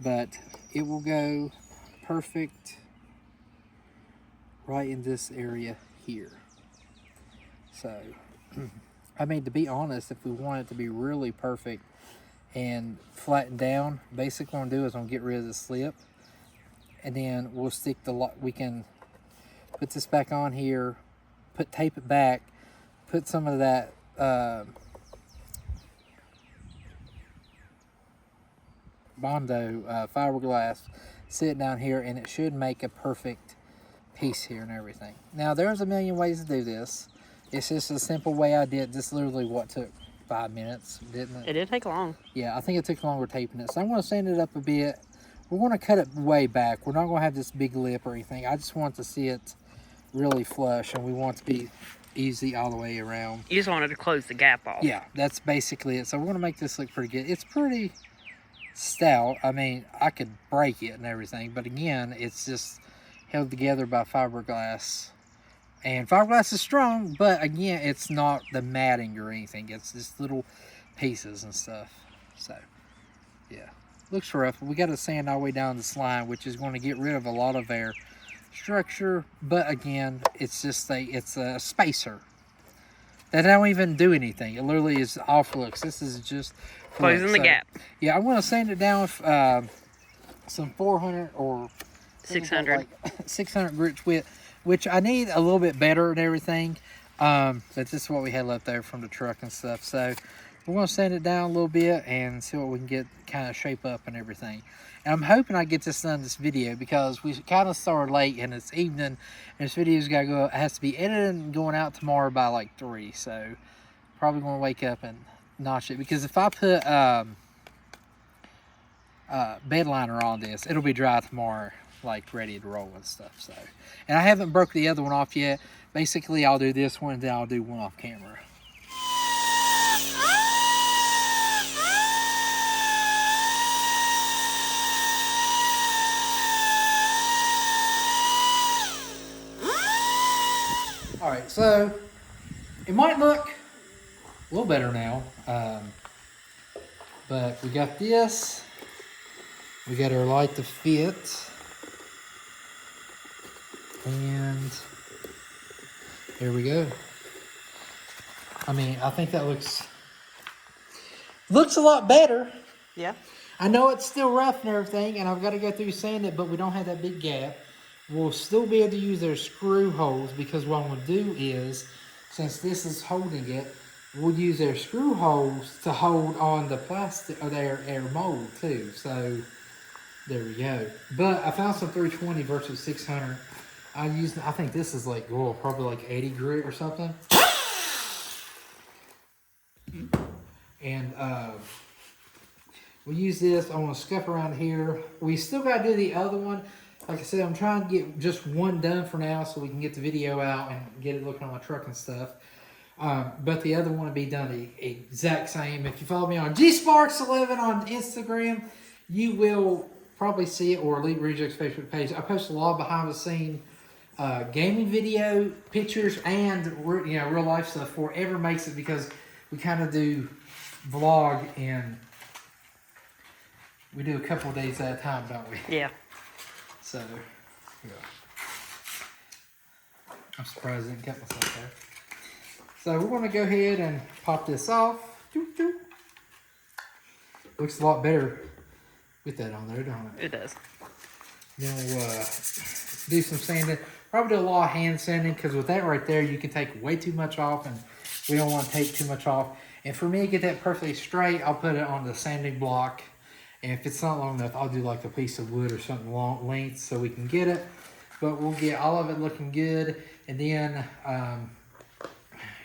but it will go perfect right in this area here. So, I mean, to be honest, if we want it to be really perfect and flatten down, basically what I'm gonna do is I'm gonna get rid of the slip, and then we'll stick we can put this back on here, tape it back, put some of that Bondo fiberglass, sit down here, and it should make a perfect piece here and everything. Now, there's a million ways to do this. It's just a simple way I did. This literally what took 5 minutes, didn't it? It did take long. Yeah, I think it took longer taping it. So I'm going to sand it up a bit. We're going to cut it way back. We're not going to have this big lip or anything. I just want to see it really flush, and we want it to be easy all the way around. You just wanted to close the gap off. Yeah, that's basically it. So we're going to make this look pretty good. It's pretty stout. I mean, I could break it and everything, but again, it's just held together by fiberglass. And fiberglass is strong, but again, it's not the matting or anything. It's just little pieces and stuff. So, yeah, looks rough. We got to sand all the way down this line, which is going to get rid of a lot of our structure. But again, it's just it's a spacer that don't even do anything. It literally is all flux. This is just closing the gap. Yeah, I'm going to sand it down with some 400 or 600. like 600 grits width, which I need a little bit better and everything. But this is what we had left over from the truck and stuff. So we're going to sand it down a little bit and see what we can get kind of shape up and everything. And I'm hoping I get this done this video, because we kind of started late and it's evening, and this video's got to go. It has to be edited and going out tomorrow by like 3. So probably going to wake up and notch it, because if I put bed liner on this, it'll be dry tomorrow, like ready to roll and stuff. So, and I haven't broke the other one off yet. Basically, I'll do this one, and then I'll do one off camera. Alright, so it might look a little better now. But we got this. We got our light to fit. And there we go. I mean, I think that looks a lot better. Yeah. I know it's still rough and everything, and I've got to go through sand it, but we don't have that big gap. We'll still be able to use their screw holes, because what I'm going to do is, since this is holding it, we'll use their screw holes to hold on the plastic or their air mold too. So there we go. But I found some 320 versus 600. I think this is like, oh, probably like 80 grit or something. And we'll use this. I want to scuff around here. We still got to do the other one. Like I said, I'm trying to get just one done for now so we can get the video out and get it looking on my truck and stuff. But the other one will be done the exact same. If you follow me on GSparks11 on Instagram, you will probably see it, or Elite Rejects Facebook page. I post a lot of behind the scene gaming video, pictures, and real life stuff for whoever makes it, because we kind of do vlog and we do a couple of days at a time, don't we? Yeah. So, yeah. I'm surprised I didn't cut myself there. So we're going to go ahead and pop this off. Looks a lot better with that on there, don't it? It does. Then we'll do some sanding. Probably do a lot of hand sanding, because with that right there, you can take way too much off, and we don't want to take too much off. And for me to get that perfectly straight, I'll put it on the sanding block. And if it's not long enough, I'll do like a piece of wood or something long length so we can get it. But we'll get all of it looking good. And then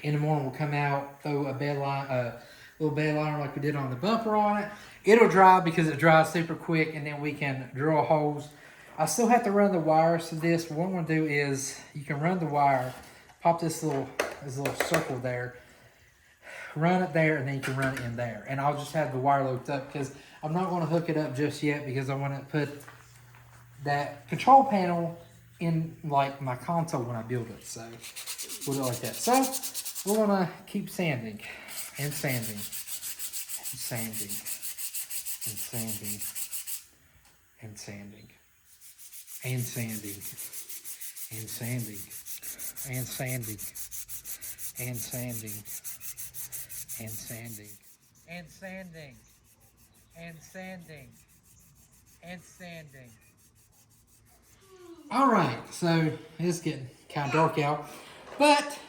in the morning, we'll come out, throw a little bed liner like we did on the bumper on it. It'll dry because it dries super quick, and then we can drill holes. I still have to run the wires to this. What I'm going to do is, you can run the wire, pop this little circle there, run it there, and then you can run it in there. And I'll just have the wire looped up, because I'm not going to hook it up just yet, because I want to put that control panel in like my console when I build it. So we'll do it like that. So we're going to keep sanding and sanding and sanding and sanding and sanding and sanding and sanding and sanding and sanding and sanding and sanding and sanding and sanding. All right, so it's getting kind of dark out, but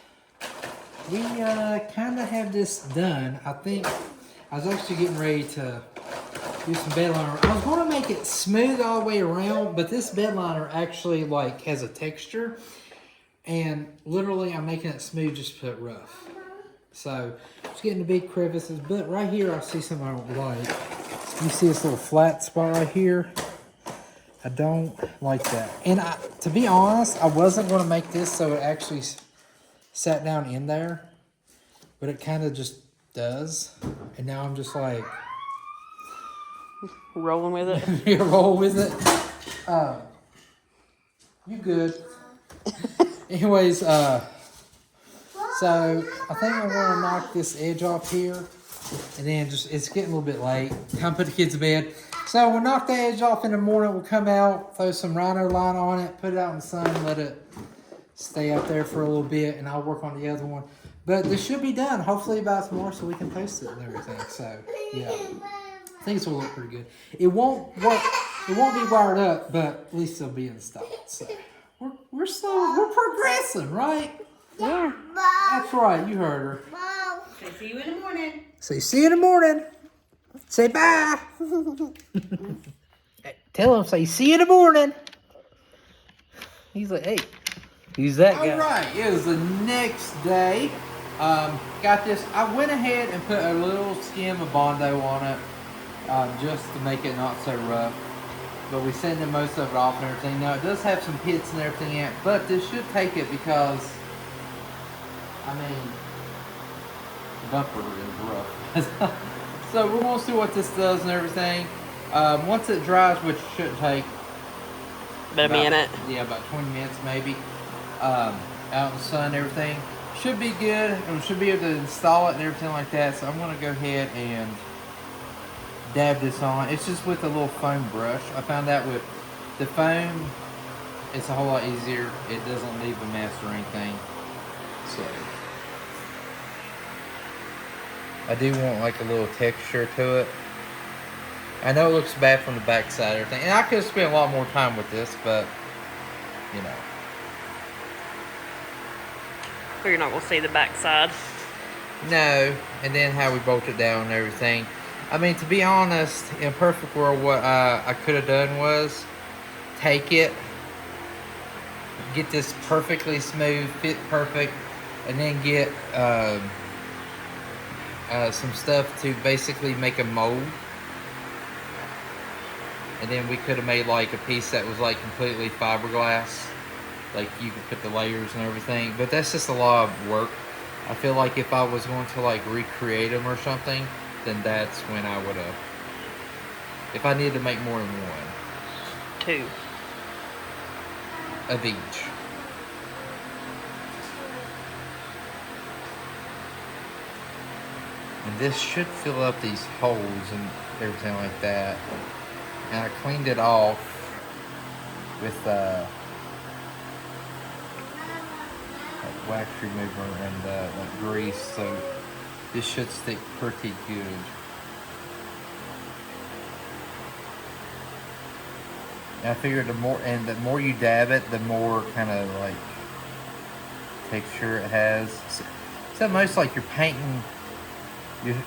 we kind of have this done. I think I was actually getting ready to do some bed liner. I was going to make it smooth all the way around, but this bed liner actually like has a texture, and literally I'm making it smooth just to put it rough. So it's getting the big crevices, but right here I see something I don't like. You see this little flat spot right here? I don't like that. And to be honest, I wasn't going to make this so it actually sat down in there, but it kind of just does. And now I'm just like rolling with it. you roll with it. You good? Anyways, so I think I'm going to knock this edge off here, and then it's getting a little bit late. Time to put the kids to bed. So we'll knock the edge off in the morning. We'll come out, throw some rhino line on it, put it out in the sun, let it stay out there for a little bit, and I'll work on the other one. But this should be done, hopefully by tomorrow, so we can post it and everything. So yeah, I think this will look pretty good. It won't work. It won't be wired up, but at least it'll be installed. So we're slow. We're progressing, right? Yeah. That's right. You heard her. Say see you in the morning. Say see you in the morning. Say bye. Tell him, say see you in the morning. He's like, hey. Who's that guy? All right, it was the next day. Got this. I went ahead and put a little skim of Bondo on it, just to make it not so rough. But we sanded most of it off and everything. Now it does have some pits and everything in it, but this should take it because, I mean, the bumper is rough. So we're gonna see what this does and everything. Once it dries, which shouldn't take About a minute. Yeah, about 20 minutes maybe. out in the sun and everything. Should be good, and should be able to install it and everything like that. So I'm gonna go ahead and dab this on. It's just with a little foam brush. I found out with the foam, it's a whole lot easier. It doesn't leave a mess or anything. So I do want like a little texture to it. I know it looks bad from the back side and everything, and I could have spent a lot more time with this, but you know. But you're not gonna see the back side. No, and then how we bolt it down and everything. I mean, to be honest, in a perfect world, what I could have done was take it, get this perfectly smooth, fit perfect, and then get some stuff to basically make a mold. And then we could have made like a piece that was like completely fiberglass. Like you could put the layers and everything. But that's just a lot of work. I feel like if I was going to like recreate them or something, then that's when I would have. If I needed to make more than one. 2. Of each. And this should fill up these holes and everything like that. And I cleaned it off with like wax remover and like grease, so this should stick pretty good. And I figured the more you dab it, the more kind of like texture it has. It's almost like you're painting.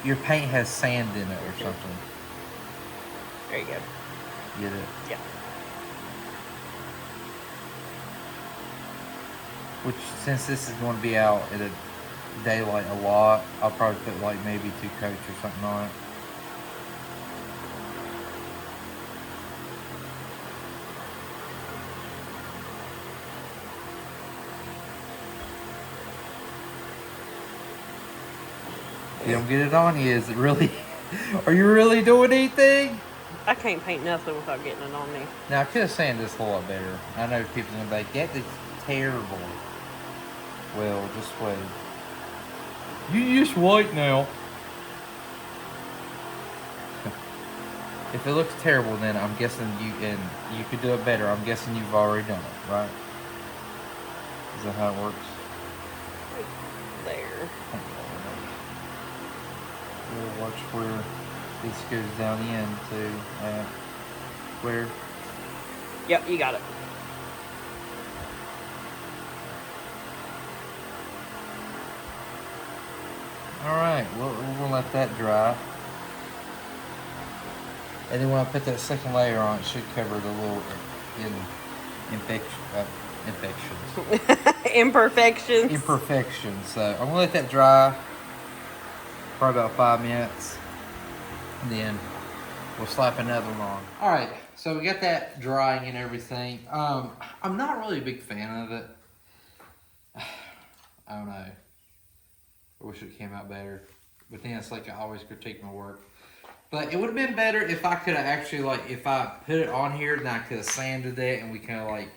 Your paint has sand in it or something. There you go. Get it? Yeah. Which, since this is going to be out in a daylight a lot, I'll probably put like maybe 2 coats or something on it. You don't get it on you, is it really? Are you really doing anything? I can't paint nothing without getting it on me. Now, I could have sanded this a lot better. I know people are going to be like, that is terrible. Well, just wait. You just wait now. If it looks terrible, then I'm guessing you could do it better. I'm guessing you've already done it, right? Is that how it works? There. We'll watch where this goes down into where. Yep, you got it. All right, we're gonna let that dry. And then when I put that second layer on, it should cover the little Imperfections. imperfections. So I'm gonna let that dry probably about 5 minutes, and then we'll slap another one on. All right, so we got that drying and everything. I'm not really a big fan of it. I don't know. I wish it came out better, but then it's like I always critique my work. But it would have been better if I could have actually, like, if I put it on here, then I could have sanded it and we kind of like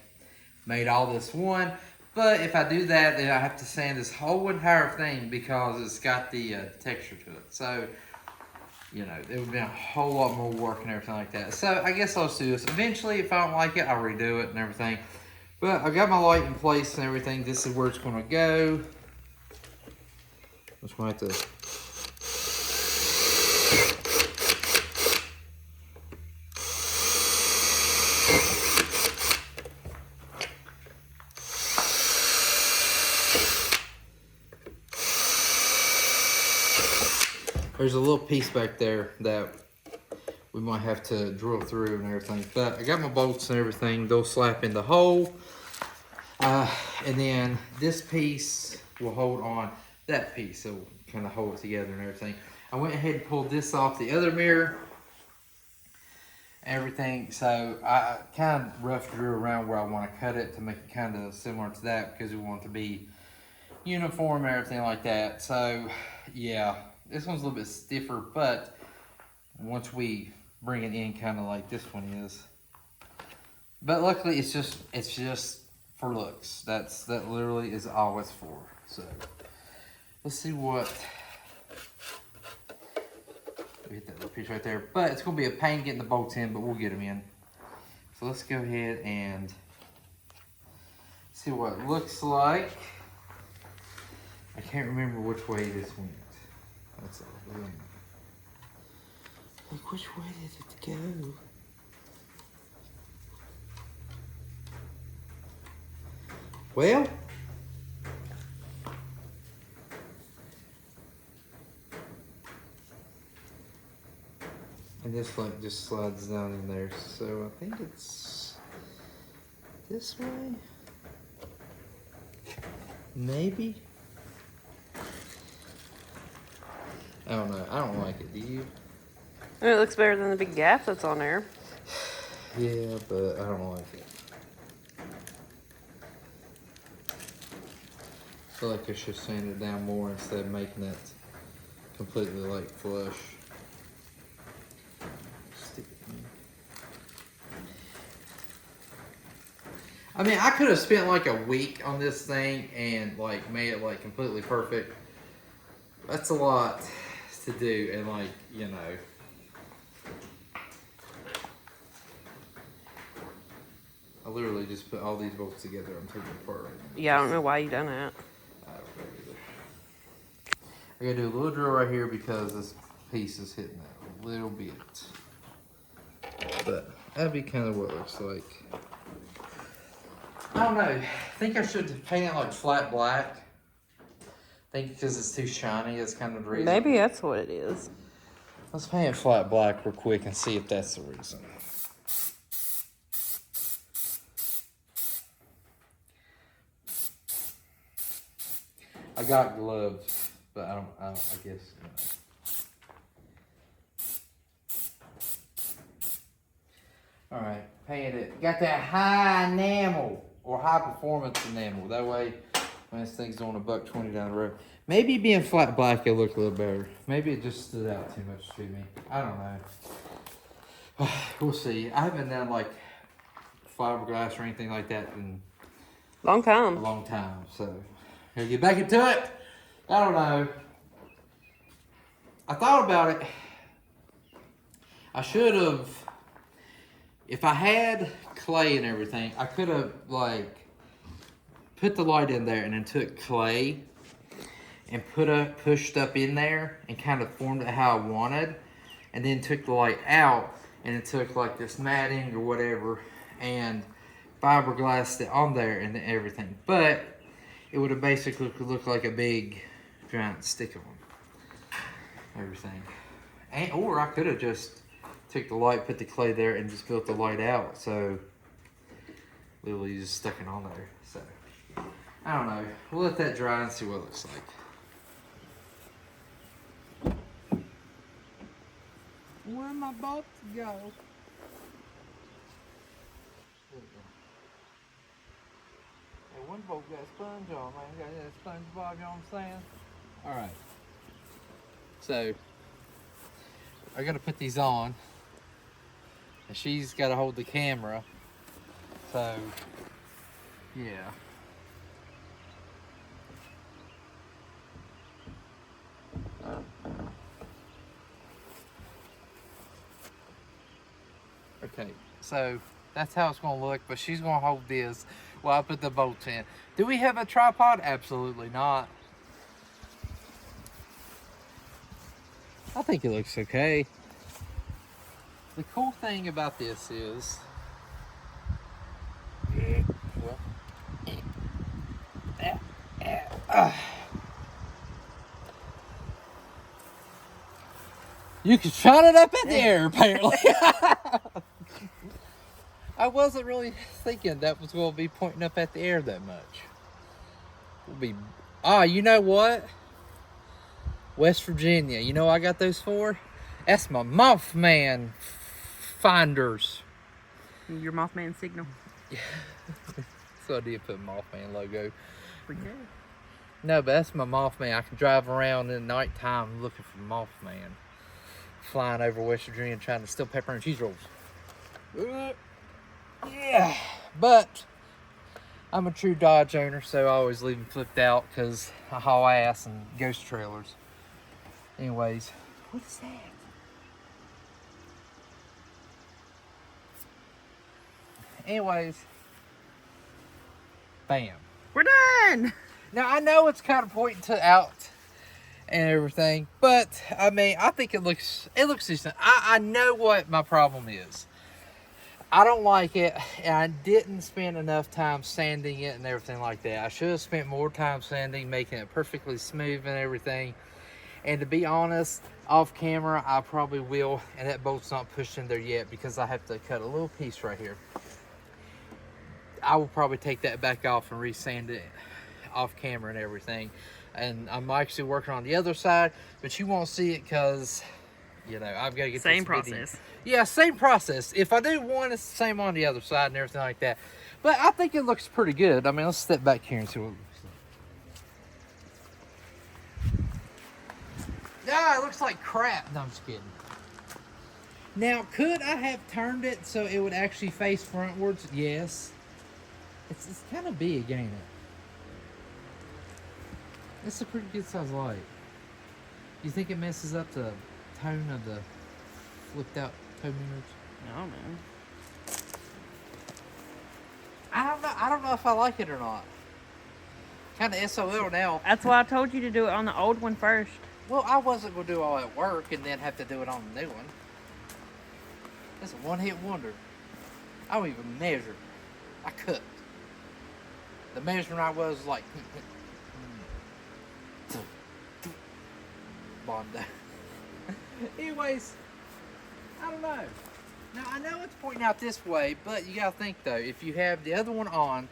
made all this one. But if I do that, then I have to sand this whole entire thing because it's got the texture to it. So, you know, it would be a whole lot more work and everything like that. So I guess I'll just do this. Eventually, if I don't like it, I'll redo it and everything. But I got my light in place and everything. This is where it's going to go. Just going to have to. There's a little piece back there that we might have to drill through and everything. But I got my bolts and everything. They'll slap in the hole. And then this piece will hold on that piece. So kind of hold it together and everything. I went ahead and pulled this off the other mirror. Everything. So I kind of rough drew around where I want to cut it to make it kind of similar to that because we want it to be uniform and everything like that. So yeah. This one's a little bit stiffer, but once we bring it in kind of like this one is. But luckily it's just for looks. That literally is all it's for. So let's see what. We hit that little piece right there, but it's gonna be a pain getting the bolts in, but we'll get them in. So let's go ahead and see what it looks like. I can't remember which way this went. That's all. Like, which way did it go? Well, and this like just slides down in there, so I think it's this way. Maybe. I don't know. I don't like it. Do you? It looks better than the big gap that's on there. Yeah, but I don't like it. I feel like I should sand it down more instead of making it completely like flush. Stick it in. I mean, I could have spent like a week on this thing and like made it like completely perfect. That's a lot to do, and like, you know. I literally just put all these bolts together. I'm taking them apart right now. Yeah, I don't know why you done that. I don't know either. I gotta do a little drill right here because this piece is hitting that a little bit. But that'd be kind of what it looks like. I don't know. I think I should paint it like flat black. I think because it's too shiny, that's kind of the reason. Maybe that's what it is. Let's paint it flat black real quick and see if that's the reason. I got gloves, but I guess, you know. Alright, painted it. Got that high enamel, or high performance enamel. That way, when this thing's on $1.20 down the road. Maybe being flat black, it'll look a little better. Maybe it just stood out too much to me. I don't know. We'll see. I haven't done like fiberglass or anything like that in Long a time. long time, so here, get back into it. I don't know. I thought about it. I should have, if I had clay and everything, I could have like put the light in there and then took clay and pushed up in there and kind of formed it how I wanted, and then took the light out and it took like this matting or whatever and fiberglassed it on there and everything. But it would have basically looked like a big giant stick on everything. And, or I could have just took the light, put the clay there, and just built the light out. So literally just stuck it on there. So I don't know. We'll let that dry and see what it looks like. Where am I about to go? Hey, one boat got a sponge on, man. Got that SpongeBob, you know what I'm saying? Alright. So, I gotta put these on. And she's gotta hold the camera. So, yeah. Okay, so that's how it's gonna look, but she's gonna hold this while I put the bolts in. Do we have a tripod? Absolutely not. I think it looks okay. The cool thing about this is, well, you can shot it up in the air, apparently. I wasn't really thinking that was going to be pointing up at the air that much. You know what? West Virginia. You know what I got those for? That's my Mothman finders. Your Mothman signal. So I did put Mothman logo. Pretty good. No, but that's my Mothman. I can drive around in the nighttime looking for Mothman. Flying over West Virginia trying to steal pepperoni cheese rolls. Yeah, but I'm a true Dodge owner, so I always leave them flipped out because I haul ass and ghost trailers. Anyways, what is that? Anyways, bam. We're done. Now I know it's kind of pointing to out and everything, but I mean, I think it looks decent. I know what my problem is. I don't like it, and I didn't spend enough time sanding it and everything like that. I should have spent more time sanding, making it perfectly smooth and everything. And to be honest, off camera, I probably will, and that bolt's not pushed in there yet because I have to cut a little piece right here. I will probably take that back off and resand it off camera and everything. And I'm actually working on the other side, but you won't see it because, you know, I've got to get Same this video. process. Yeah, same process. If I do one, it's the same on the other side and everything like that. But I think it looks pretty good. I mean, let's step back here and see what it looks like. Yeah, it looks like crap. No, I'm just kidding. Now, could I have turned it so it would actually face frontwards? Yes. It's kind of big, ain't it? It's a pretty good size light. You think it messes up the tone of the flipped out tow mirrors? No, man. I don't know if I like it or not. Kind of SOL now. That's why I told you to do it on the old one first. Well, I wasn't going to do all that work and then have to do it on the new one. It's a one-hit wonder. I don't even measure. I cut. The measuring I was like... Bondo. Anyways, I don't know. Now, I know it's pointing out this way, but you got to think, though, if you have the other one on,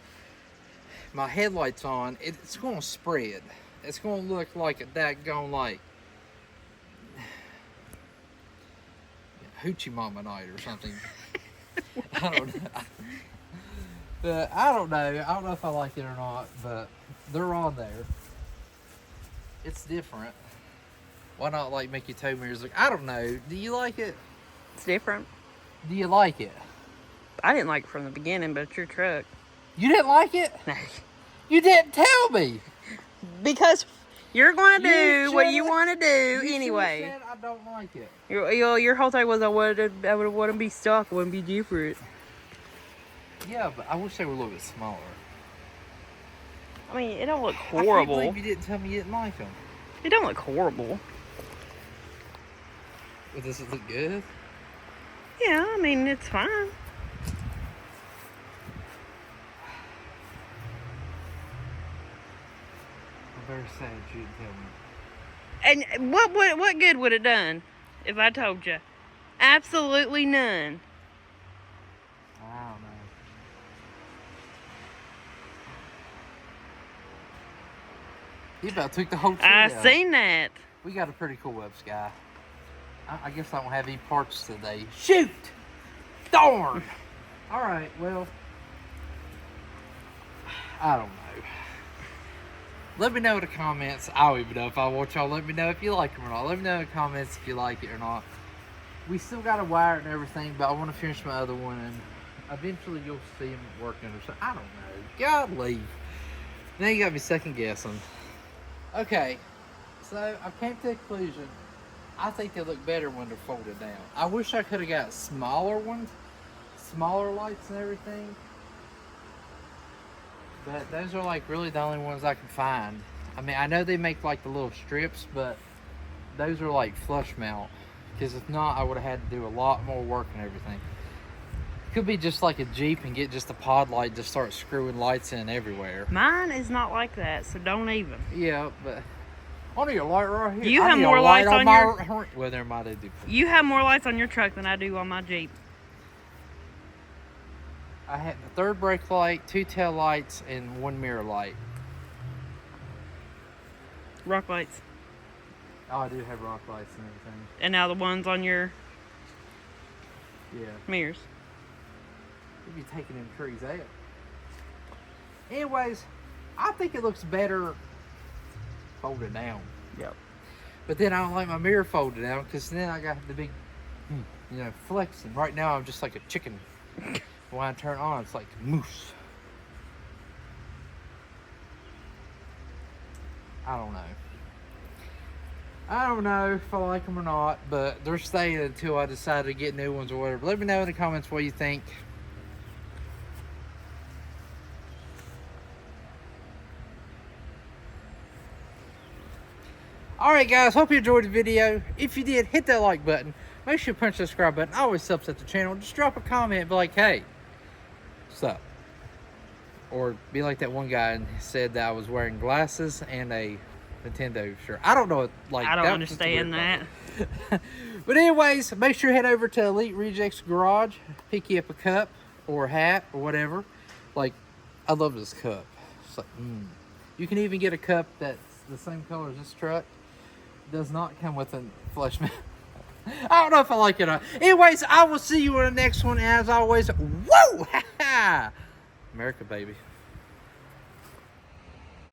my headlights on, it's going to spread. It's going to look like a daggone, like, Hoochie Mama night or something. I don't know. But I don't know. I don't know if I like it or not, but they're on there. It's different. Why not, like, make your tow mirrors look... I don't know. Do you like it? It's different. Do you like it? I didn't like it from the beginning, but it's your truck. You didn't like it? No. You didn't tell me. Because you're going to You do what you should've- want to do You anyway. said I don't like it. Your whole thing was I wouldn't be stuck. I wouldn't be different. Yeah, but I wish they were a little bit smaller. I mean, it don't look I can't horrible. believe you didn't tell me you didn't like them. It don't look horrible. But does it look good? Yeah, I mean, it's fine. I'm very sad you didn't tell me. And what good would it done if I told you? Absolutely none. I don't know. You about took the whole tree I out. seen that. We got a pretty cool web sky. I guess I don't have any parts today. Shoot! Darn! Alright, well, I don't know. Let me know in the comments. I don't even know if I want y'all. Let me know if you like them or not. Let me know in the comments if you like it or not. We still got to wire it and everything, but I want to finish my other one, and eventually you'll see them working or something. I don't know. God leave. Now you got me second guessing. Okay, so I came to the conclusion. I think they look better when they're folded down. I wish I could have got smaller ones, smaller lights and everything. But those are like really the only ones I can find. I mean, I know they make like the little strips, but those are like flush mount. Because if not, I would have had to do a lot more work and everything. Could be just like a Jeep and get just a pod light to start screwing lights in everywhere. Mine is not like that, so don't even. Yeah, but I need a light right here. You I have need a more light lights on my your- Well, never mind, they do. You have more lights on your truck than I do on my Jeep. I had the third brake light, 2 tail lights, and 1 mirror light. Rock lights. Oh, I do have rock lights and everything. And now the ones on your Yeah. mirrors. You'd be taking them trees out. Anyways, I think it looks better folded down. Yep. But then I don't like my mirror folded down because then I got the big, flexing. Right now I'm just like a chicken. When I turn on, it's like moose. I don't know. I don't know if I like them or not, but they're staying until I decide to get new ones or whatever. Let me know in the comments what you think. Alright guys, hope you enjoyed the video. If you did, hit that like button. Make sure you punch the subscribe button. It always helps out the channel. Just drop a comment and be like, hey, what's up? Or be like that one guy and said that I was wearing glasses and a Nintendo shirt. I don't know. Like, I don't that was just a weird understand that. comment. But anyways, make sure you head over to Elite Rejects Garage. Pick you up a cup or a hat or whatever. Like, I love this cup. It's like, You can even get a cup that's the same color as this truck. Does not come with a flesh mat. I don't know if I like it or not. Anyways, I will see you in the next one. As always, woo! America, baby.